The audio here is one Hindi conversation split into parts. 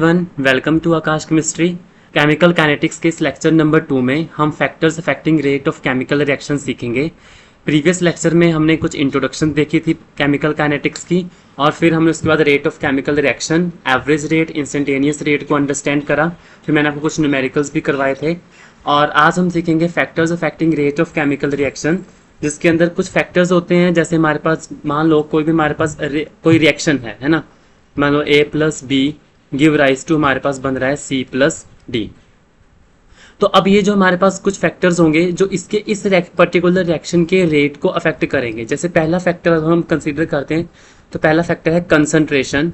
One welcome to Aakash chemistry. Chemical kinetics के इस लेक्चर नंबर 2 में हम factors affecting rate of chemical reaction सीखेंगे। प्रीवियस लेक्चर में हमने कुछ इंट्रोडक्शन देखी थी केमिकल काइनेटिक्स की, और फिर हमने उसके बाद rate of chemical reaction, average rate, instantaneous rate को अंडरस्टैंड करा। फिर मैंने आपको कुछ न्यूमेरिकल्स भी करवाए थे। और आज हम सीखेंगे factors affecting rate of chemical reaction, जिसके अंदर कुछ फैक्टर्स होते हैं। जैसे हमारे पास मान लो कोई भी हमारे पास कोई रिएक्शन है ना। मान लो A plus b give rise to हमारे पास बन रहा है C प्लस डी। तो अब ये जो हमारे पास कुछ फैक्टर्स होंगे जो इसके इस पर्टिकुलर रिएक्शन के रेट को अफेक्ट करेंगे। जैसे पहला फैक्टर अगर हम कंसीडर करते हैं तो पहला फैक्टर है concentration,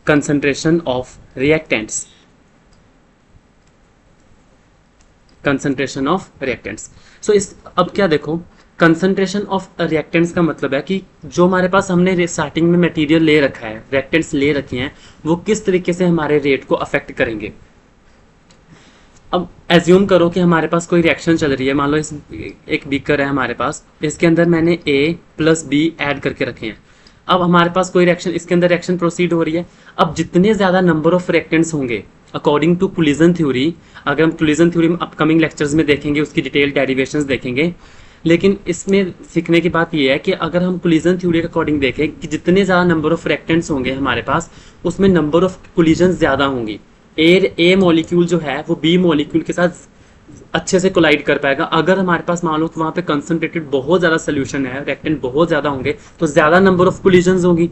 concentration of reactants, concentration of reactants. So इस अब क्या देखो, कंसंट्रेशन ऑफ रिएक्टेंट्स का मतलब है कि जो हमारे पास हमने स्टार्टिंग में मटेरियल ले रखा है, रिएक्टेंट्स ले रखे हैं, वो किस तरीके से हमारे रेट को अफेक्ट करेंगे। अब एज्यूम करो कि हमारे पास कोई रिएक्शन चल रही है। मान लो इस एक बीकर है हमारे पास, इसके अंदर मैंने A प्लस बी ऐड करके रखे हैं। अब हमारे पास कोई रिएक्शन, इसके अंदर रिएक्शन प्रोसीड हो रही है। अब जितने ज्यादा नंबर ऑफ रिएक्टेंट्स होंगे अकॉर्डिंग टू कोलिजन थ्योरी, अगर हम कोलिजन थ्योरी में अपकमिंग लेक्चर्स में देखेंगे, उसकी डिटेल डेरिवेशंस देखेंगे, लेकिन इसमें सीखने की बात यह है कि अगर हम कोलिजन थ्योरी के अकॉर्डिंग देखें कि जितने ज़्यादा नंबर ऑफ रिएक्टेंट्स होंगे हमारे पास, उसमें नंबर ऑफ कोलिजन ज़्यादा होंगी। ए मॉलिक्यूल जो है वो बी मॉलिक्यूल के साथ अच्छे से कोलाइड कर पाएगा। अगर हमारे पास मान लो तो वहाँ पे कंसंट्रेटेड बहुत ज़्यादा सोल्यूशन है, रिएक्टेंट बहुत ज़्यादा होंगे, तो ज़्यादा नंबर ऑफ कोलिजन होगी,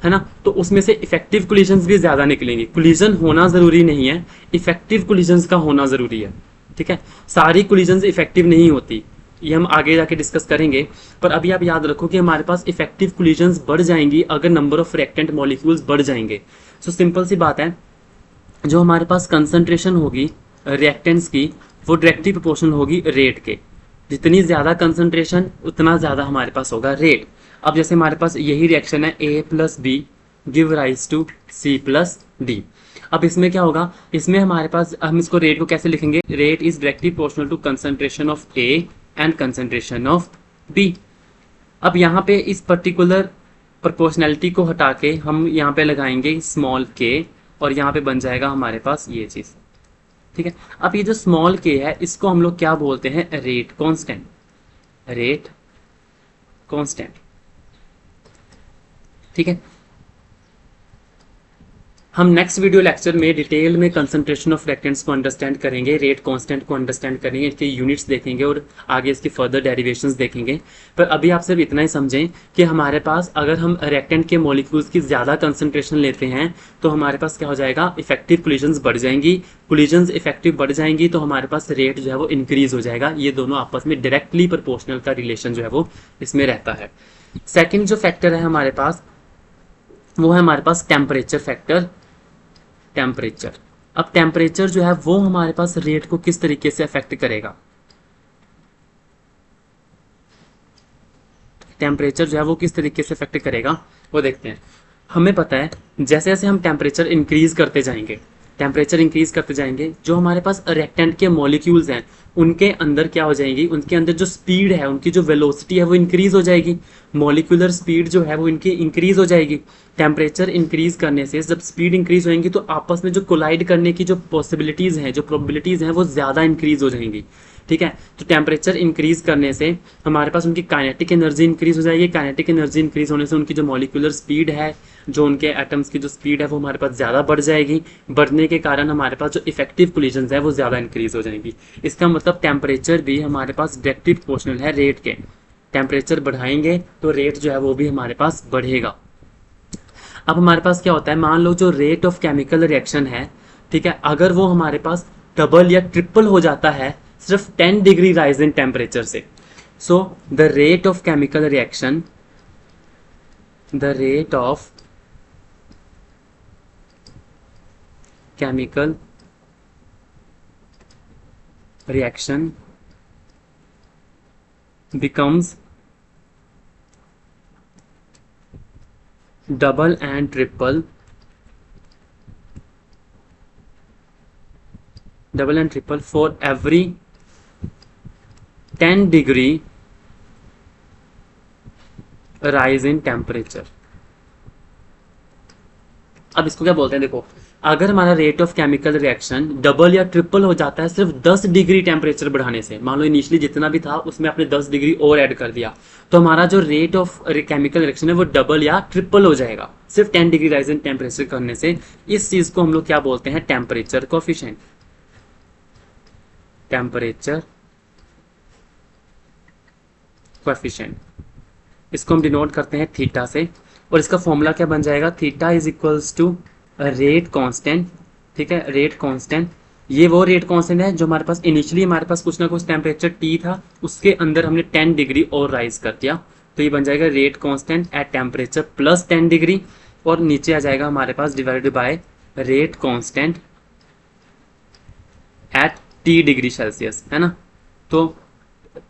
है ना। तो उसमें से इफेक्टिव कोलिजन भी ज़्यादा निकलेंगी। कोलिजन होना ज़रूरी नहीं है, इफेक्टिव कोलिजन का होना ज़रूरी है। ठीक है, सारी कोलिजन इफेक्टिव नहीं होती, ये हम आगे जाके डिस्कस करेंगे। पर अभी आप याद रखो कि हमारे पास इफेक्टिव कोलिजन बढ़ जाएंगी अगर नंबर ऑफ रिएक्टेंट मॉलिक्यूल्स बढ़ जाएंगे। सो सिंपल सी बात है, जो हमारे पास कंसंट्रेशन होगी रिएक्टेंट्स की, वो डायरेक्टली प्रोपोर्शनल होगी रेट के। जितनी ज़्यादा कंसंट्रेशन उतना ज़्यादा हमारे पास होगा रेट। अब जैसे हमारे पास यही रिएक्शन है A plus b give rise to C plus d. अब इसमें क्या होगा, इसमें हमारे पास हम इसको रेट को कैसे लिखेंगे, rate is directly proportional to concentration of A and concentration of B। अब यहाँ पे इस पर्टिकुलर प्रोपोर्शनैलिटी को हटा के हम यहाँ पे लगाएंगे स्मॉल k, और यहाँ पे बन जाएगा हमारे पास ये चीज़। ठीक है, अब ये जो स्मॉल k है इसको हम लोग क्या बोलते हैं, रेट कांस्टेंट, रेट कांस्टेंट। ठीक है, हम नेक्स्ट वीडियो लेक्चर में डिटेल में कंसंट्रेशन ऑफ रिएक्टेंट्स को अंडरस्टैंड करेंगे, रेट कांस्टेंट को अंडरस्टैंड करेंगे, इसके यूनिट्स देखेंगे और आगे इसकी फर्दर डेरिवेशंस देखेंगे। पर अभी आप सिर्फ इतना ही समझें कि हमारे पास अगर हम रिएक्टेंट के मॉलिक्यूल्स की ज़्यादा कंसंट्रेशन लेते हैं तो हमारे पास क्या हो जाएगा, इफेक्टिव कोलिजन्स बढ़ जाएंगी। कोलिजन्स इफेक्टिव बढ़ जाएंगी तो हमारे पास रेट जो है वो इंक्रीज हो जाएगा। ये दोनों आपस में डायरेक्टली प्रोपोर्शनल का रिलेशन जो है वो इसमें रहता है। सेकेंड जो फैक्टर है हमारे पास, वो है हमारे पास टेम्परेचर फैक्टर, टेम्परेचर। अब टेम्परेचर जो है वो हमारे पास रेट को किस तरीके से अफेक्ट करेगा, टेम्परेचर जो है वो किस तरीके से अफेक्ट करेगा वो देखते हैं। हमें पता है जैसे जैसे हम टेम्परेचर इंक्रीज करते जाएंगे, टेम्परेचर इंक्रीज करते जाएंगे, जो हमारे पास रिएक्टेंट के मॉलिक्यूल्स हैं उनके अंदर क्या हो जाएगी, उनके अंदर जो स्पीड है, उनकी जो वेलोसिटी है वो इंक्रीज हो जाएगी। मॉलिक्यूलर स्पीड जो है वो इनकी इंक्रीज हो जाएगी। टेम्परेचर इंक्रीज करने से जब स्पीड इंक्रीज होएंगी तो आपस में जो कोलाइड करने की जो पॉसिबिलिटीज़ हैं, जो प्रोबेबिलिटीज़ हैं, वो ज़्यादा इंक्रीज हो जाएंगी। ठीक है, तो टेम्परेचर इंक्रीज करने से हमारे पास उनकी काइनेटिक एनर्जी इंक्रीज हो जाएगी। काइनेटिक एनर्जी इंक्रीज होने से उनकी जो मॉलिक्यूलर स्पीड है, जो उनके एटम्स की जो स्पीड है वो हमारे पास ज़्यादा बढ़ जाएगी। बढ़ने के कारण हमारे पास जो इफेक्टिव कोलिजन्स है वो ज़्यादा इंक्रीज हो जाएंगी। इसका मतलब टेम्परेचर भी हमारे पास डायरेक्टली प्रोपोर्शनल है रेट के। टेम्परेचर बढ़ाएंगे तो रेट जो है वो भी हमारे पास बढ़ेगा। अब हमारे पास क्या होता है, मान लो जो रेट ऑफ केमिकल रिएक्शन है, ठीक है, अगर वो हमारे पास डबल या ट्रिपल हो जाता है सिर्फ 10 डिग्री राइज इन टेम्परेचर से, so the rate of chemical reaction, the rate of chemical reaction becomes double and triple for every 10 degree rise in temperature। अब इसको क्या बोलते हैं, देखो अगर हमारा rate of chemical reaction double या ट्रिपल हो जाता है सिर्फ 10 डिग्री टेम्परेचर बढ़ाने से, मान लो इनिशियली जितना भी था उसमें आपने 10 डिग्री और ऐड कर दिया, तो हमारा जो रेट ऑफ केमिकल रिएक्शन है वो डबल या ट्रिपल हो जाएगा सिर्फ 10 डिग्री राइज इन टेम्परेचर करने से। इस चीज को हम लोग क्या बोलते हैं, टेम्परेचर कोफिशिएंट। टेम्परेचर कोफिशिएंट, इसको हम डिनोट करते हैं थीटा से, और इसका फॉर्मूला क्या बन जाएगा, theta is equals to rate constant. ठीक है, रेट कांस्टेंट, ये वो रेट कांस्टेंट है जो हमारे पास इनिशियली हमारे पास कुछ ना कुछ टेम्परेचर टी था, उसके अंदर हमने 10 डिग्री और राइज कर दिया, तो ये बन जाएगा rate constant at temperature plus 10 degree, और नीचे आ जाएगा हमारे पास divided by rate constant at T degree Celsius, है ना। तो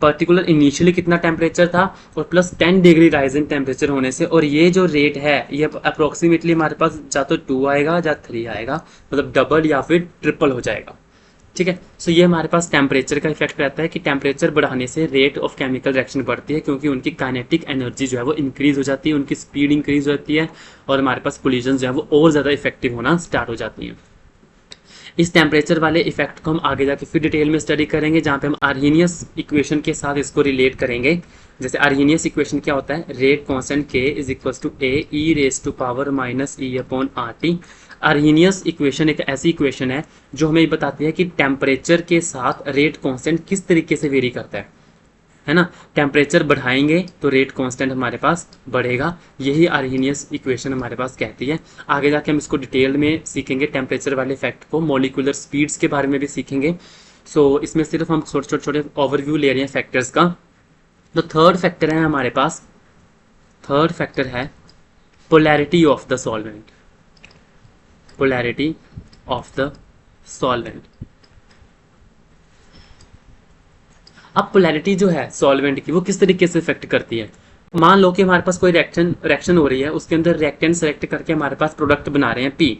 पर्टिकुलर इनिशियली कितना टेम्परेचर था और plus 10 degree rise in temperature होने से, और ये जो रेट है ये अप्रोक्सीमेटली हमारे पास या तो 2 आएगा या 3 आएगा, मतलब डबल या फिर ट्रिपल हो जाएगा। ठीक है, सो ये हमारे पास टेम्परेचर का इफेक्ट रहता है कि टेम्परेचर बढ़ाने से रेट ऑफ केमिकल रिएक्शन बढ़ती है, क्योंकि उनकी काइनेटिक एनर्जी जो है वो इंक्रीज हो जाती है, उनकी स्पीड इंक्रीज हो जाती है, और हमारे पास कोलिजन जो है वो और ज़्यादा इफेक्टिव होना स्टार्ट हो जाती है। इस टेम्परेचर वाले इफेक्ट को हम आगे जाके फिर डिटेल में स्टडी करेंगे, जहाँ पे हम आर्हीनियस इक्वेशन के साथ इसको रिलेट करेंगे। जैसे आर्हीनियस इक्वेशन क्या होता है, rate constant k is equals to a e raise to power minus e upon R T. Arrhenius equation एक ऐसी इक्वेशन है जो हमें बताती है कि टेम्परेचर के साथ रेट कांस्टेंट किस तरीके से वेरी करता है ना। टेम्परेचर बढ़ाएंगे तो रेट कांस्टेंट हमारे पास बढ़ेगा, यही आर्हीनियस इक्वेशन हमारे पास कहती है। आगे जाके हम इसको डिटेल में सीखेंगे, टेम्परेचर वाले इफेक्ट को, मॉलिक्यूलर स्पीड्स के बारे में भी सीखेंगे। सो इसमें सिर्फ हम छोटे छोटे ओवरव्यू ले रहे हैं फैक्टर्स का। तो थर्ड फैक्टर है हमारे पास, थर्ड फैक्टर है polarity of the solvent. Polarity of the solvent. अब पोलैरिटी जो है सॉल्वेंट की वो किस तरीके से इफेक्ट करती है। मान लो कि हमारे पास कोई रिएक्शन हो रही है, उसके अंदर रिएक्टेंट सेलेक्ट करके हमारे पास प्रोडक्ट बना रहे हैं पी।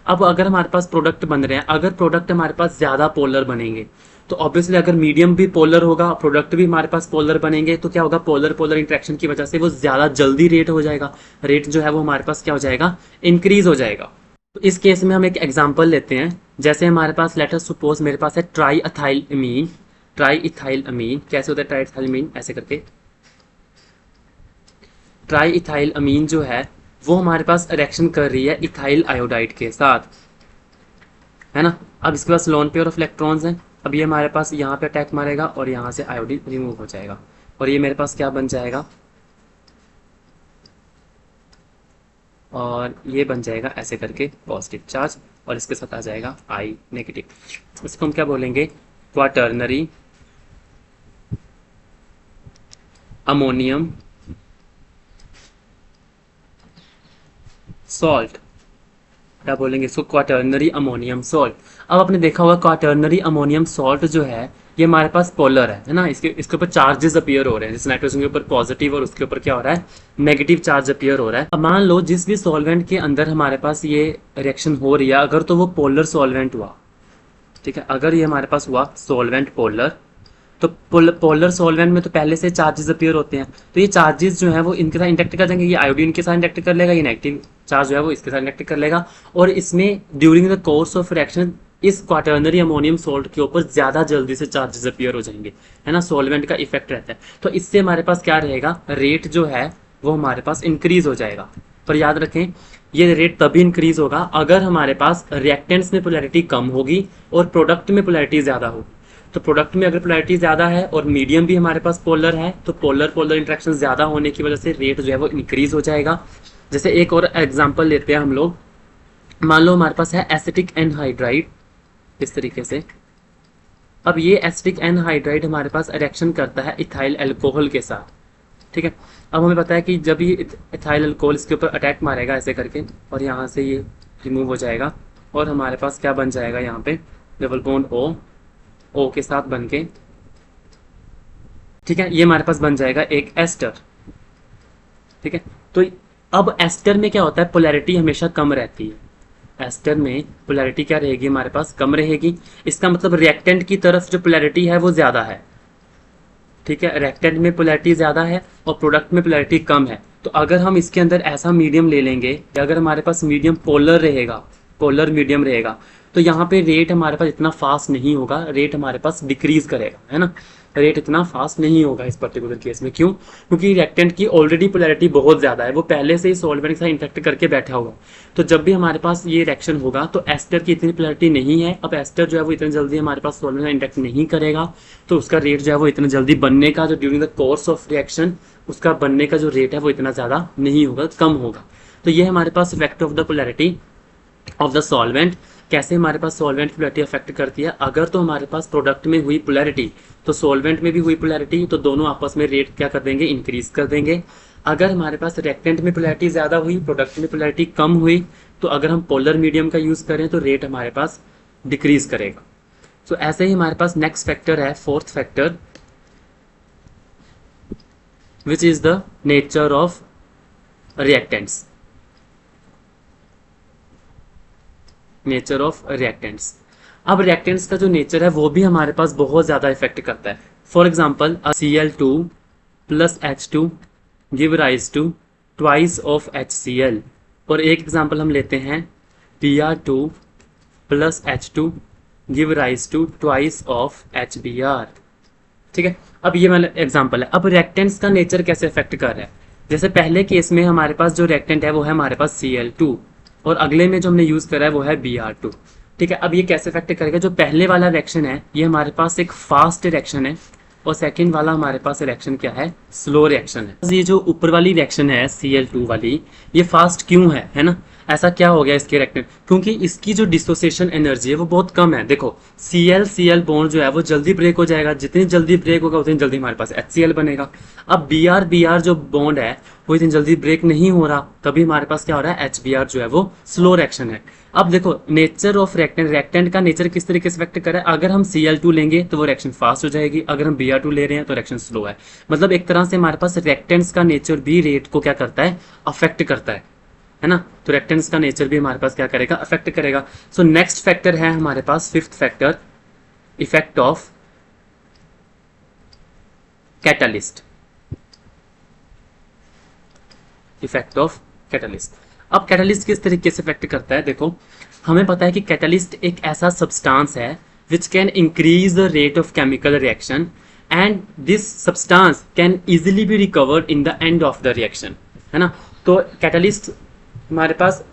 अब अगर हमारे पास प्रोडक्ट बन रहे हैं, अगर प्रोडक्ट हमारे पास ज़्यादा पोलर बनेंगे तो ऑब्वियसली अगर मीडियम भी पोलर होगा, प्रोडक्ट भी हमारे पास पोलर बनेंगे, तो क्या होगा, पोलर पोलर इंट्रैक्शन की वजह से वो ज़्यादा जल्दी रेट हो जाएगा, रेट जो है वो हमारे पास क्या हो जाएगा, इंक्रीज हो जाएगा। तो इस केस में हम एक एग्जाम्पल लेते हैं, जैसे हमारे पास लेट अस सपोज मेरे पास है ट्राई इथाइल अमीन। ट्राई इथाइल अमीन कैसे होता है, ट्राई इथाइल अमीन ऐसे करके, ट्राई इथाइल अमीन जो है वो हमारे पास रिएक्शन कर रही है इथाइल आयोडाइड के साथ, है ना। अब इसके पास लोन पेयर ऑफ इलेक्ट्रॉन्स हैं, अब ये हमारे पास यहाँ पे अटैक मारेगा और यहाँ से आयोडीन रिमूव हो जाएगा, और ये मेरे पास क्या बन जाएगा, और ये बन जाएगा ऐसे करके पॉजिटिव चार्ज, और इसके साथ आ जाएगा आई नेगेटिव। इसको हम क्या बोलेंगे, क्वाटर्नरी अमोनियम सॉल्ट। क्या बोलेंगे इसको, क्वाटर्नरी अमोनियम सॉल्ट। अब आपने देखा होगा क्वाटर्नरी अमोनियम सॉल्ट जो है ये हमारे पास पोलर है ना, इसके ऊपर चार्जेस अपीयर हो रहे हैं, जैसे नाइट्रोजन के ऊपर पॉजिटिव और उसके ऊपर क्या हो रहा है, नेगेटिव चार्ज अपीयर हो रहा है। अब मान लो जिस भी सॉल्वेंट के अंदर हमारे पास ये रिएक्शन हो रही है, अगर तो वो पोलर सॉल्वेंट हुआ, ठीक है, अगर ये हमारे पास हुआ सॉल्वेंट पोलर, तो पोलर सॉल्वेंट में तो पहले से चार्जेस अपीयर होते हैं, तो ये चार्जेस जो है वो इनके साथ इंटरेक्ट कर जाएंगे, ये आयोडीन के साथ इंटरेक्ट कर लेगा, ये नेगेटिव चार्ज जो है वो इसके साथ इंटरेक्ट कर लेगा, और इसमें during the course of reaction इस क्वाटर्नरी अमोनियम सॉल्ट के ऊपर ज्यादा जल्दी से चार्जेस अपीयर हो जाएंगे, है ना। सॉल्वेंट का इफेक्ट रहता है, तो इससे हमारे पास क्या रहेगा, रेट जो है वो हमारे पास इंक्रीज हो जाएगा। पर याद रखें ये रेट तभी इंक्रीज होगा अगर हमारे पास रिएक्टेंट्स में पोलैरिटी कम होगी और प्रोडक्ट में पोलैरिटी ज्यादा होगी। तो प्रोडक्ट में अगर पोलैरिटी ज़्यादा है और मीडियम भी हमारे पास पोलर है, तो पोलर पोलर इंट्रैक्शन ज़्यादा होने की वजह से रेट जो है वो इंक्रीज हो जाएगा। जैसे एक और एग्जांपल लेते हैं हम लोग, मान लो हमारे पास है एसिटिक एनहाइड्राइड, इस तरीके से। अब ये एसिटिक एनहाइड्राइड हमारे पास रिएक्शन करता है इथाइल अल्कोहल के साथ, ठीक है। अब हमें पता है कि जब ये इथाइल अल्कोहल इसके ऊपर अटैक मारेगा ऐसे करके, और यहाँ से ये रिमूव हो जाएगा, और हमारे पास क्या बन जाएगा, यहाँ पे डबल बॉन्ड ओ के साथ बन के, ठीक है, ये हमारे पास बन जाएगा एक एस्टर, ठीक है। तो अब एस्टर में क्या होता है, पोलैरिटी हमेशा कम रहती है, एस्टर में पोलैरिटी क्या रहेगी, हमारे पास कम रहेगी। इसका मतलब रिएक्टेंट की तरफ जो पोलैरिटी है वो ज्यादा है, ठीक है, रिएक्टेंट में पोलैरिटी ज़्यादा है और प्रोडक्ट में पोलैरिटी कम है। तो अगर हम इसके अंदर ऐसा मीडियम ले लेंगे कि अगर हमारे पास मीडियम पोलर रहेगा, पोलर मीडियम रहेगा, तो यहाँ पे रेट हमारे पास इतना फास्ट नहीं होगा, रेट हमारे पास डिक्रीज करेगा, है ना, रेट इतना फास्ट नहीं होगा इस पर्टिकुलर केस में। क्यों? क्योंकि रिएक्टेंट की ऑलरेडी पोलैरिटी बहुत ज़्यादा है, वो पहले से ही सॉल्वेंट के साथ इंटरेक्ट करके बैठा होगा। तो जब भी हमारे पास ये रिएक्शन होगा तो एस्टर की इतनी पोलैरिटी नहीं है, अब एस्टर जो है वो इतनी जल्दी हमारे पास सॉल्वेंट से इंटरेक्ट नहीं करेगा, तो उसका रेट जो है वो इतना जल्दी बनने का, जो during the course of reaction उसका बनने का जो रेट है वो इतना ज़्यादा नहीं होगा, कम होगा। तो ये हमारे पास effect of the polarity of the solvent. कैसे हमारे पास सॉल्वेंट पोलैरिटी अफेक्ट करती है? अगर तो हमारे पास प्रोडक्ट में हुई पोलैरिटी तो सॉल्वेंट में भी हुई पोलैरिटी, तो दोनों आपस में रेट क्या कर देंगे? इंक्रीज कर देंगे। अगर हमारे पास रिएक्टेंट में पोलैरिटी ज़्यादा हुई, प्रोडक्ट में पोलैरिटी कम हुई, तो अगर हम पोलर मीडियम का यूज़ करें तो रेट हमारे पास डिक्रीज करेगा। तो ऐसे ही हमारे पास नेक्स्ट फैक्टर है, fourth factor, which is the nature of reactants. Nature of reactants. अब रिएक्टेंट्स का जो नेचर है वो भी हमारे पास बहुत ज़्यादा इफेक्ट करता है। For example Cl2 plus H2 give rise to twice of HCl। और एक एग्जाम्पल हम लेते हैं Br2 plus H2 give rise to twice of HBr। ठीक है, अब ये वाला एग्जाम्पल है। अब रिएक्टेंट्स का नेचर कैसे इफेक्ट कर रहा है? जैसे पहले केस में हमारे पास जो रिएक्टेंट है वो है हमारे पास Cl2 और अगले में जो हमने यूज़ करा है वो है Br2। ठीक है, अब ये कैसे इफेक्ट करेगा? जो पहले वाला रिएक्शन है ये हमारे पास एक फास्ट रिएक्शन है और सेकंड वाला हमारे पास रिएक्शन क्या है? स्लो रिएक्शन है। ये जो ऊपर वाली रिएक्शन है Cl2 वाली, ये फास्ट क्यों है ना? ऐसा क्या हो गया इसके रिएक्टेंट? क्योंकि इसकी जो डिसोसिएशन एनर्जी है वो बहुत कम है। देखो Cl बॉन्ड जो है वो जल्दी ब्रेक हो जाएगा, जितनी जल्दी ब्रेक होगा उतनी जल्दी हमारे पास HCl बनेगा। अब Br जो बॉन्ड है वो इतनी जल्दी ब्रेक नहीं हो रहा, तभी हमारे पास क्या हो रहा है? HBr जो है वो स्लो रिएक्शन है। अब देखो नेचर ऑफ रिएक्टेंट का नेचर किस तरीके से इफेक्ट कर रहा है? अगर हम Cl2 लेंगे तो वो रिएक्शन फास्ट हो जाएगी, अगर हम Br2 ले रहे हैं तो रिएक्शन स्लो है। मतलब एक तरह से हमारे पास रिएक्टेंट्स का नेचर भी रेट को क्या करता है? अफेक्ट करता है ना। तो रिएक्टेंट्स का नेचर भी हमारे पास क्या करेगा? अफेक्ट करेगा। सो नेक्स्ट फैक्टर है हमारे पास fifth factor, effect of catalyst. Effect of catalyst. अब कैटलिस्ट किस तरीके से इफेक्ट करता है? देखो हमें पता है कि कैटलिस्ट एक ऐसा सब्सटेंस है which can increase the rate of chemical reaction and this substance can easily be recovered in the end of the reaction, है ना। तो कैटलिस्ट हमारे पास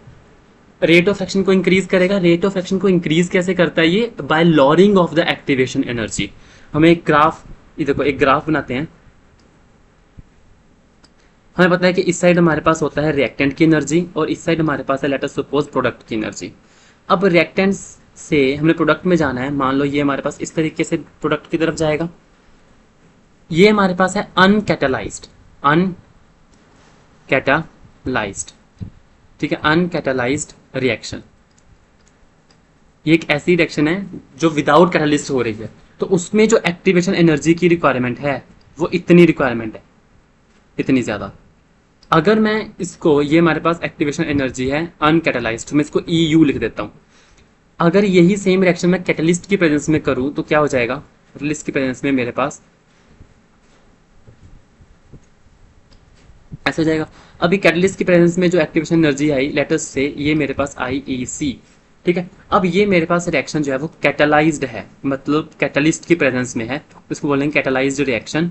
रेट ऑफ एक्शन को इंक्रीज करेगा। रेट ऑफ एक्शन को इंक्रीज कैसे करता है? ये by lowering of the activation energy. हमें एक ग्राफ, ये देखो एक ग्राफ बनाते हैं। हमें पता है कि इस साइड हमारे पास होता है रिएक्टेंट की एनर्जी और इस साइड हमारे पास है लेट अस सपोज प्रोडक्ट की एनर्जी। अब रिएक्टेंट्स से हमने प्रोडक्ट में जाना है, मान लो ये हमारे पास इस तरीके से प्रोडक्ट की तरफ जाएगा। ये हमारे पास है अनकैटालाइज्ड, अनकैटालाइज्ड, ठीक है, अनकैटालाइज्ड रिएक्शन। ये एक ऐसी रिएक्शन है जो विदाउट कैटालिस्ट हो रही है, तो उसमें जो एक्टिवेशन एनर्जी की रिक्वायरमेंट है वो इतनी रिक्वायरमेंट है, इतनी ज़्यादा। अगर मैं इसको, ये हमारे पास एक्टिवेशन एनर्जी है अनकैटालाइज्ड, मैं इसको EU लिख देता हूँ। अगर यही सेम रिएक्शन मैं कैटलिस्ट की प्रेजेंस में करूँ तो क्या हो जाएगा? कैटलिस्ट की प्रेजेंस में मेरे पास ऐसा हो जाएगा। अभी कैटलिस्ट की प्रेजेंस में जो activation energy I let's say ये मेरे पास आई EC, ठीक है। अब ये मेरे पास रिएक्शन जो है वो कैटलाइज्ड है, मतलब कैटलिस्ट की प्रेजेंस में है, उसको बोलेंगे कैटलाइज्ड रिएक्शन।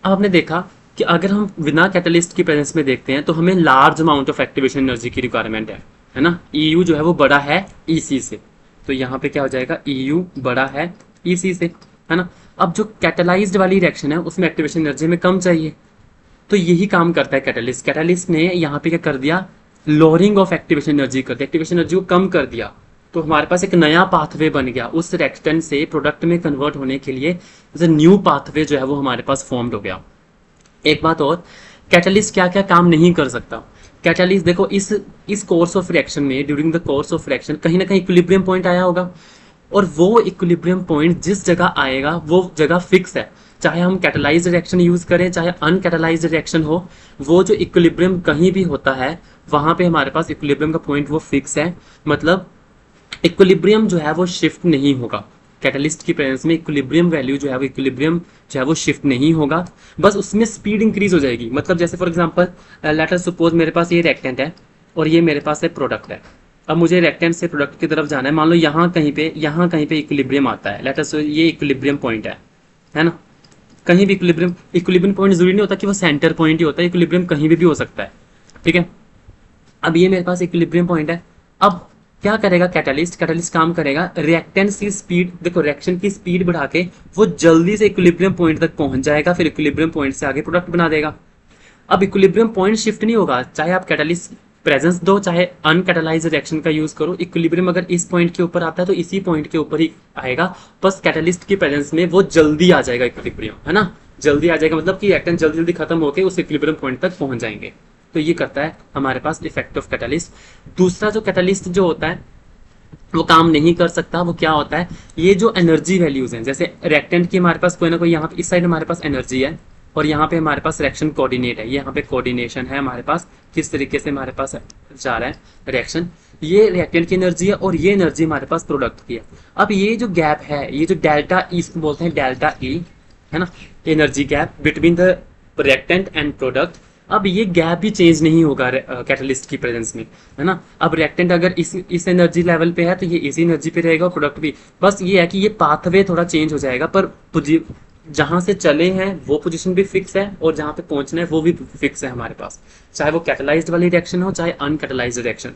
अब आपने देखा कि अगर हम बिना कैटलिस्ट की प्रेजेंस में देखते हैं तो हमें large amount of activation energy की रिक्वायरमेंट है ना। EU जो है वो बड़ा है EC से, तो यहाँ पे क्या हो जाएगा? EU बड़ा है EC से, है ना। अब जो कैटलाइज्ड वाली रिएक्शन है उसमें एक्टिवेशन एनर्जी में कम चाहिए, तो यही काम करता है कैटलिस्ट। कैटलिस्ट ने यहाँ पे क्या कर दिया? लोअरिंग ऑफ एक्टिवेशन एनर्जी कर दिया, एक्टिवेशन एनर्जी को कम कर दिया। तो हमारे पास एक नया पाथवे बन गया, उस रिएक्टेंट से प्रोडक्ट में कन्वर्ट होने के लिए न्यू पाथवे जो है वो हमारे पास फॉर्म्ड हो गया। एक बात और, कैटलिस्ट क्या क्या काम नहीं कर सकता? कैटलिस्ट देखो इस कोर्स ऑफ रिएक्शन में, during the course of reaction कहीं ना कहीं इक्विलिब्रियम पॉइंट आया होगा, और वो इक्विलिब्रियम पॉइंट जिस जगह आएगा वो जगह फिक्स है। चाहे हम कैटलाइज्ड रिएक्शन यूज करें चाहे अनकैटलाइज्ड रिएक्शन हो, वो जो इक्विलिब्रियम कहीं भी होता है वहां पे हमारे पास इक्विलिब्रियम का पॉइंट वो फिक्स है। मतलब इक्विलिब्रियम जो है वो शिफ्ट नहीं होगा, कैटलिस्ट की प्रेजेंस में इक्विलिब्रियम वैल्यू जो है वो इक्विलिब्रियम जो है वो शिफ्ट नहीं होगा, बस उसमें स्पीड इंक्रीज हो जाएगी। मतलब जैसे for example let us suppose मेरे पास ये रिएक्टेंट है और ये मेरे पास है प्रोडक्ट है। अब मुझे रिएक्टेंट से प्रोडक्ट की तरफ जाना है, मान लो यहाँ कहीं पे इक्विलिब्रियम आता है, लेट अस ये इक्विलिब्रियम पॉइंट है ना। कहीं भी इक्विलिब्रियम पॉइंट जरूरी नहीं होता कि वो सेंटर पॉइंट ही होता है, इक्विलिब्रियम कहीं भी हो सकता है, ठीक है। अब ये मेरे पास इक्विलिब्रियम पॉइंट है। अब क्या करेगा कैटलिस्ट काम करेगा, रिएक्टेंट की स्पीड, देखो रिएक्शन की स्पीड बढ़ा के वो जल्दी से इक्विलिब्रियम पॉइंट तक पहुंच जाएगा, फिर इक्विलिब्रियम पॉइंट से आगे प्रोडक्ट बना देगा। अब इक्विलिब्रियम पॉइंट शिफ्ट नहीं होगा, चाहे आप कैटलिस्ट प्रेजेंस दो चाहे अनकैटलाइज रिएक्शन का यूज करो, इक्विलिब्रियम अगर इस पॉइंट के ऊपर आता है तो इसी पॉइंट के ऊपर ही आएगा, बस कैटलिस्ट की प्रेजेंस में वो जल्दी आ जाएगा इक्विलिब्रियम, है ना। जल्दी आ जाएगा मतलब कि रिएक्टेंट जल्दी जल्दी खत्म होकर उस इक्विलिब्रियम पॉइंट तक पहुंच जाएंगे। तो ये करता है हमारे पास इफेक्ट ऑफ कैटलिस्ट। दूसरा जो कैटलिस्ट जो होता है वो काम नहीं कर सकता, वो क्या होता है, ये जो एनर्जी वैल्यूज हैं, जैसे रिएक्टेंट की हमारे पास कोई ना कोई, यहाँ पे इस साइड हमारे पास एनर्जी है और यहाँ पे हमारे पास रिएक्शन कोऑर्डिनेट है, ये यहाँ पे कोऑर्डिनेशन है हमारे पास, किस तरीके से हमारे पास जा रहा है रिएक्शन, ये रिएक्टेंट की एनर्जी है और ये एनर्जी हमारे पास प्रोडक्ट की है। अब ये जो गैप है, ये जो डेल्टा ई इसको बोलते हैं, डेल्टा ई है ना, energy gap between the reactant and product. अब ये गैप भी चेंज नहीं होगा कैटलिस्ट की प्रेजेंस में, है ना। अब रिएक्टेंट अगर इस एनर्जी लेवल पे है तो ये इसी एनर्जी पे रहेगा और प्रोडक्ट भी, बस ये है कि ये पाथवे थोड़ा चेंज हो जाएगा, पर जहां से चले हैं वो पोजीशन भी फिक्स है और जहां पे पहुंचना है वो भी फिक्स है हमारे पास, चाहे वो कैटलाइज्ड वाली रिएक्शन हो चाहे अनकैटलाइज्ड रिएक्शन।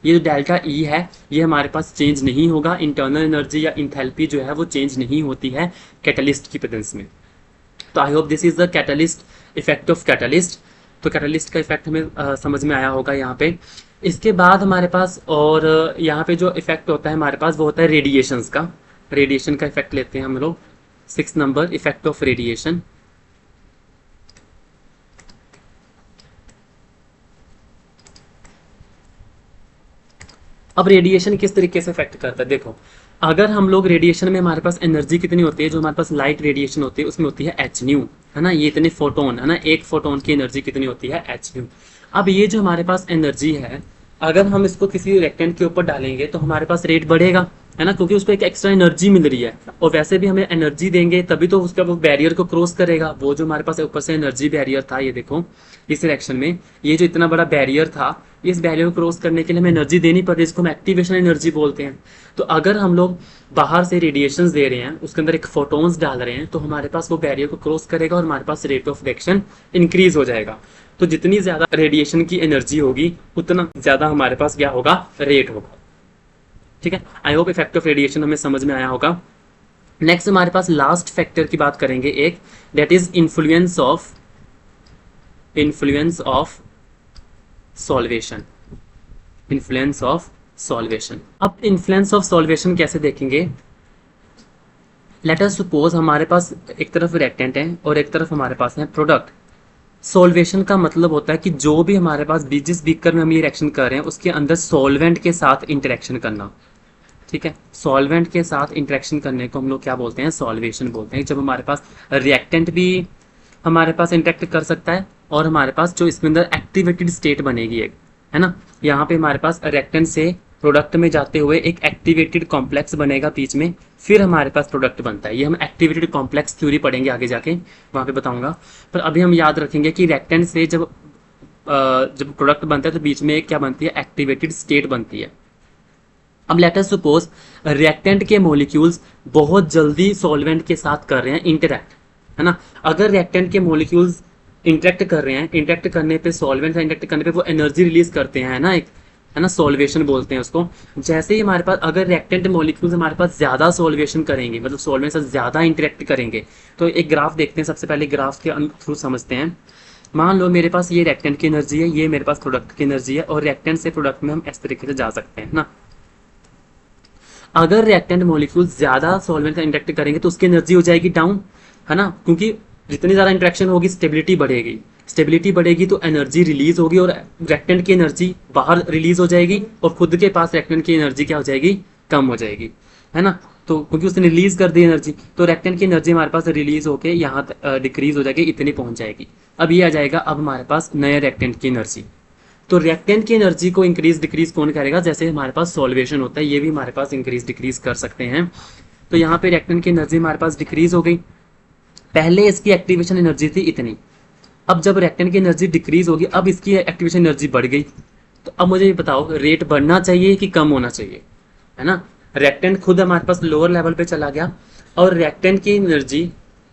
ये जो डेल्टा ई है ये हमारे पास चेंज नहीं होगा, इंटरनल एनर्जी या इंथैल्पी जो है वो चेंज नहीं होती है कैटलिस्ट की प्रेजेंस में। तो I hope this is the catalyst effect of catalyst. तो कैटलिस्ट का इफेक्ट हमें समझ में आया होगा यहाँ पे। इसके बाद हमारे पास और यहाँ पे जो इफेक्ट होता है हमारे पास वो होता है रेडिएशंस का। रेडिएशन का इफेक्ट लेते हैं हम लोग, 6 नंबर, इफेक्ट ऑफ रेडिएशन। अब रेडिएशन किस तरीके से इफेक्ट करता है, देखो अगर हम लोग रेडिएशन में हमारे पास एनर्जी कितनी होती है, जो हमारे पास लाइट रेडिएशन होती है उसमें होती है एच न्यू, है ना, ये इतने फोटोन, है ना, एक फोटोन की एनर्जी कितनी होती है, एच न्यू। अब ये जो हमारे पास एनर्जी है, अगर हम इसको किसी रिएक्टेंट के ऊपर डालेंगे तो हमारे पास रेट बढ़ेगा, है ना, क्योंकि उसको एक एक्स्ट्रा एनर्जी मिल रही है और वैसे भी हमें एनर्जी देंगे तभी तो उसका वो बैरियर को क्रॉस करेगा। वो जो हमारे पास ऊपर से एनर्जी बैरियर था, ये देखो इस रिएक्शन में ये जो इतना बड़ा बैरियर था, इस बैरियर को क्रॉस करने के लिए हमें एनर्जी देनी पड़ती है, इसको हम एक्टिवेशन एनर्जी बोलते हैं। तो अगर हम लोग बाहर से रेडिएशन दे रहे हैं, उसके अंदर एक फोटोन्स डाल रहे हैं, तो हमारे पास वो बैरियर को क्रॉस करेगा और हमारे पास रेट ऑफ रिएक्शन इंक्रीज हो जाएगा। तो जितनी ज्यादा रेडिएशन की एनर्जी होगी उतना ज्यादा हमारे पास क्या होगा, रेट होगा। ठीक है, I hope effect of radiation हमें समझ में आया होगा। नेक्स्ट हमारे पास लास्ट फैक्टर की बात करेंगे एक, that is influence of solvation. Influence of solvation. अब इन्फ्लुएंस ऑफ सॉल्वेशन कैसे देखेंगे, लेट अस सपोज हमारे पास एक तरफ रिएक्टेंट है और एक तरफ हमारे पास है प्रोडक्ट। सॉल्वेशन का मतलब होता है कि जो भी हमारे पास जिस बीकर में हम ये रिएक्शन कर रहे हैं उसके अंदर सॉल्वेंट के साथ इंटरेक्शन करना। ठीक है, सॉल्वेंट के साथ इंटरेक्शन करने को हम लोग क्या बोलते हैं, सॉल्वेशन बोलते हैं। जब हमारे पास रिएक्टेंट भी हमारे पास इंटरेक्ट कर सकता है और हमारे पास जो इसके अंदर एक्टिवेटेड स्टेट बनेगी एक, है ना, यहाँ पे हमारे पास रिएक्टेंट से प्रोडक्ट में जाते हुए एक एक्टिवेटेड कॉम्प्लेक्स बनेगा बीच में, फिर हमारे पास प्रोडक्ट बनता है। ये हम एक्टिवेटेड कॉम्प्लेक्स थ्योरी पढ़ेंगे आगे जाके, वहाँ पे बताऊंगा। पर अभी हम याद रखेंगे कि रिएक्टेंट से जब प्रोडक्ट बनता है तो बीच में एक क्या बनती है, एक्टिवेटेड स्टेट बनती है। अब लेट अस सपोज रिएक्टेंट के मॉलिक्यूल्स बहुत जल्दी सॉल्वेंट के साथ कर रहे हैं इंटरैक्ट, है ना। अगर रिएक्टेंट के मॉलिक्यूल्स इंटरेक्ट कर रहे हैं, इंटरेक्ट करने पे सॉल्वेंट से इंटरेक्ट करने पे वो एनर्जी रिलीज करते हैं, है ना, एक, है ना, सॉल्वेशन बोलते हैं उसको। जैसे ही हमारे पास अगर रिएक्टेंट मॉलिक्यूल्स हमारे पास ज्यादा सॉल्वेशन करेंगे, मतलब सॉल्वेंट से ज्यादा इंटरेक्ट करेंगे, तो एक ग्राफ देखते हैं। सबसे पहले ग्राफ के थ्रू समझते हैं। मान लो मेरे पास ये रिएक्टेंट की एनर्जी है, ये मेरे पास प्रोडक्ट की एनर्जी है और रिएक्टेंट से प्रोडक्ट में हम इस तरीके से जा सकते हैं ना। अगर रिएक्टेंट मॉलिक्यूल्स ज्यादा सॉल्वेंट से इंटरेक्ट करेंगे तो उसकी एनर्जी हो जाएगी डाउन, है ना, क्योंकि जितनी ज्यादा इंटरेक्शन होगी स्टेबिलिटी बढ़ेगी, स्टेबिलिटी बढ़ेगी तो एनर्जी रिलीज होगी और रिएक्टेंट की एनर्जी बाहर रिलीज हो जाएगी और खुद के पास रिएक्टेंट की एनर्जी क्या हो जाएगी, कम हो जाएगी, है ना। तो क्योंकि उसने रिलीज कर दी एनर्जी, तो रिएक्टेंट की एनर्जी हमारे पास रिलीज होकर यहाँ डिक्रीज हो जाएगी, इतनी पहुंच जाएगी। अब ये आ जाएगा अब हमारे पास नए रिएक्टेंट की एनर्जी। तो रिएक्टेंट की एनर्जी को इंक्रीज डिक्रीज कौन करेगा, जैसे हमारे पास सॉल्वेशन होता है, ये भी हमारे पास इंक्रीज डिक्रीज कर सकते हैं। तो यहाँ पे रिएक्टेंट की एनर्जी हमारे पास डिक्रीज हो गई। पहले इसकी एक्टिवेशन एनर्जी थी इतनी, अब जब रिएक्टेंट की एनर्जी डिक्रीज होगी अब इसकी एक्टिवेशन एनर्जी बढ़ गई। तो अब मुझे ये बताओ रेट बढ़ना चाहिए कि कम होना चाहिए, है ना। रिएक्टेंट खुद हमारे पास लोअर लेवल पे चला गया और रिएक्टेंट की एनर्जी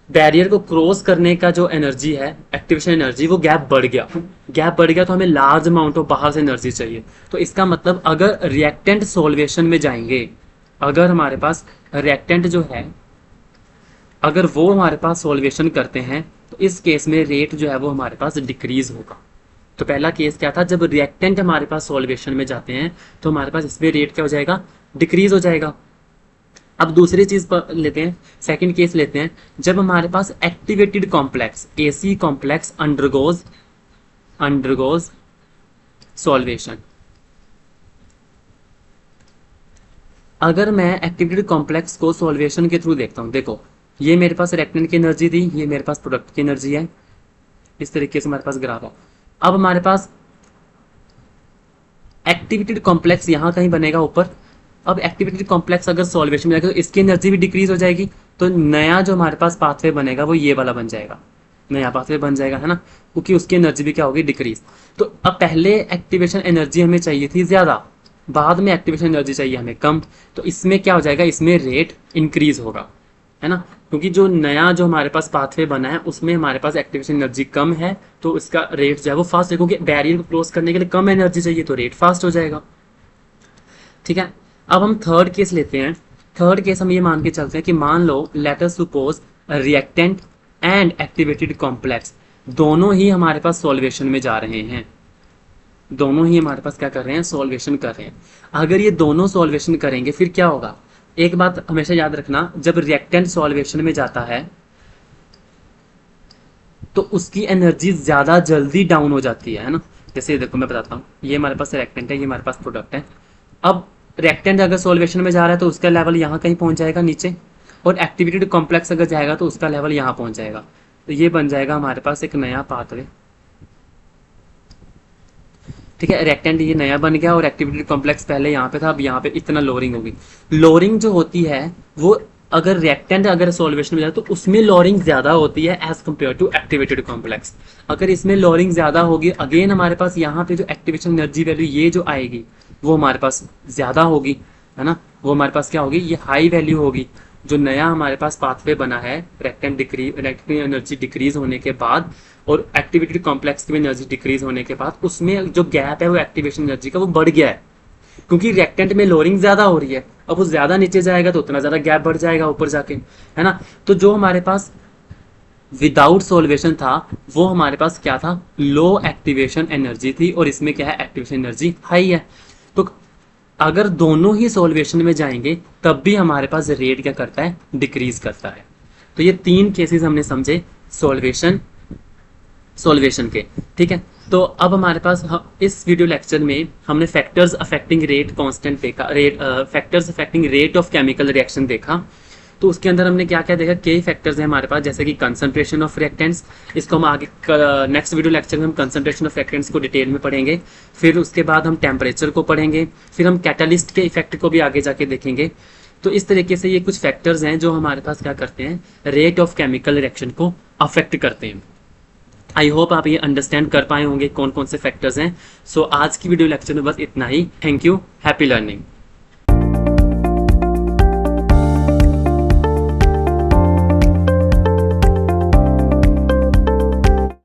बैरियर को क्रॉस करने का जो एनर्जी है, एक्टिवेशन एनर्जी, वो गैप बढ़ गया। गैप बढ़ गया तो हमें लार्ज अमाउंट ऑफ बाहर से एनर्जी चाहिए। तो इसका मतलब अगर रिएक्टेंट सॉल्वेशन में जाएंगे, अगर हमारे पास रिएक्टेंट जो है अगर वो हमारे पास सॉल्वेशन करते हैं तो इस केस में रेट जो है वो हमारे पास डिक्रीज होगा। तो पहला केस क्या था, जब रिएक्टेंट हमारे पास सॉल्वेशन में जाते हैं तो हमारे पास इसमें रेट क्या हो जाएगा, डिक्रीज हो जाएगा। अब दूसरी चीज पर लेते हैं, सेकंड केस लेते हैं, जब हमारे पास activated complex AC complex undergoes solvation. अगर मैं एक्टिवेटेड कॉम्प्लेक्स को सॉल्वेशन के थ्रू देखता हूं, देखो ये मेरे पास रिएक्टेंट की एनर्जी थी, ये मेरे पास प्रोडक्ट की एनर्जी है, इस तरीके से हमारे पास ग्राफ है। अब हमारे पास एक्टिवेटेड कॉम्प्लेक्स यहां कहीं बनेगा ऊपर। अब एक्टिवेटेड कॉम्प्लेक्स अगर सॉल्वेशन में जाएगा तो इसकी एनर्जी भी डिक्रीज हो जाएगी। तो नया जो हमारे पास पाथवे बनेगा वो ये वाला बन जाएगा, नया पाथवे बन जाएगा, है ना, क्योंकि उसकी एनर्जी भी क्या होगी, डिक्रीज। तो अब पहले एक्टिवेशन एनर्जी हमें चाहिए थी ज्यादा, बाद में एक्टिवेशन एनर्जी चाहिए हमें कम। तो इसमें क्या हो जाएगा, इसमें रेट इंक्रीज होगा, है ना, क्योंकि जो नया जो हमारे पास पाथवे बना है उसमें हमारे पास एक्टिवेशन एनर्जी कम है तो इसका रेट जो है वो फास्ट है, क्योंकि बैरियर को क्रॉस करने के लिए कम एनर्जी चाहिए तो रेट फास्ट हो जाएगा। ठीक है, अब हम थर्ड केस लेते हैं। थर्ड केस हम ये मान के चलते हैं कि मान लो let us suppose reactant and activated complex दोनों ही हमारे पास सॉल्वेशन में जा रहे हैं, दोनों ही हमारे पास क्या कर रहे हैं, सॉल्वेशन कर रहे हैं। अगर ये दोनों सॉल्वेशन करेंगे फिर क्या होगा, एक बात हमेशा याद रखना, जब रिएक्टेंट सॉल्वेशन में जाता है तो उसकी एनर्जी ज्यादा जल्दी डाउन हो जाती है ना। जैसे देखो मैं बताता हूँ, ये हमारे पास रिएक्टेंट है, ये हमारे पास प्रोडक्ट है। अब रिएक्टेंट अगर सॉल्वेशन में जा रहा है तो उसका लेवल यहाँ कहीं पहुंच जाएगा नीचे, और एक्टिवेटेड कॉम्प्लेक्स अगर जाएगा तो उसका लेवल यहाँ पहुंच जाएगा। तो ये बन जाएगा हमारे पास एक नया पाथवे। ठीक है, रिएक्टेंट ये नया बन गया और एक्टिवेटेड कॉम्प्लेक्स पहले यहाँ पे था, अब यहाँ पे इतना लोअरिंग होगी। लोअरिंग जो होती है वो अगर रिएक्टेंट अगर सॉल्वेशन में जाए तो उसमें लोअरिंग ज्यादा होती है as compare to activated complex. अगर इसमें लोअरिंग ज्यादा होगी, अगेन हमारे पास यहाँ पे जो एक्टिवेशन एनर्जी वैल्यू ये जो आएगी वो हमारे पास ज्यादा होगी, है ना, वो हमारे पास क्या होगी, ये हाई वैल्यू होगी। जो नया हमारे पास पाथवे बना है रिएक्टेंट एनर्जी डिक्रीज होने के बाद और एक्टिवेटेड कॉम्प्लेक्स की एनर्जी डिक्रीज होने के बाद उसमें जो गैप है वो एक्टिवेशन एनर्जी का वो बढ़ गया है, क्योंकि रिएक्टेंट में लोअरिंग ज्यादा हो रही है। अब वो ज्यादा नीचे जाएगा तो उतना ज्यादा गैप बढ़ जाएगा ऊपर जाके, है ना। तो जो हमारे पास विदाउट सॉल्वेशन था वो हमारे पास क्या था, लो एक्टिवेशन एनर्जी थी, और इसमें क्या है, एक्टिवेशन एनर्जी हाई है। तो अगर दोनों ही सॉल्वेशन में जाएंगे तब भी हमारे पास रेट क्या करता है, डिक्रीज करता है। तो ये तीन केसेस हमने समझे सॉल्वेशन के। ठीक है, तो अब हमारे पास इस वीडियो लेक्चर में हमने फैक्टर्स अफेक्टिंग रेट कांस्टेंट देखा, factors affecting rate of chemical reaction देखा। तो उसके अंदर हमने क्या क्या देखा, कई फैक्टर्स हैं हमारे पास, जैसे कि कंसंट्रेशन ऑफ रिएक्टेंट्स, इसको हम आगे नेक्स्ट वीडियो लेक्चर में हम कंसंट्रेशन ऑफ रिएक्टेंट्स को डिटेल में पढ़ेंगे। फिर उसके बाद हम टेम्परेचर को पढ़ेंगे, फिर हम कैटलिस्ट के इफेक्ट को भी आगे जाके देखेंगे। तो इस तरीके से ये कुछ फैक्टर्स हैं जो हमारे पास क्या करते हैं, रेट ऑफ केमिकल रिएक्शन को अफेक्ट करते हैं। आई होप आप ये अंडरस्टैंड कर पाए होंगे कौन कौन से फैक्टर्स हैं। सो आज की वीडियो लेक्चर में बस इतना ही। Thank you, happy learning.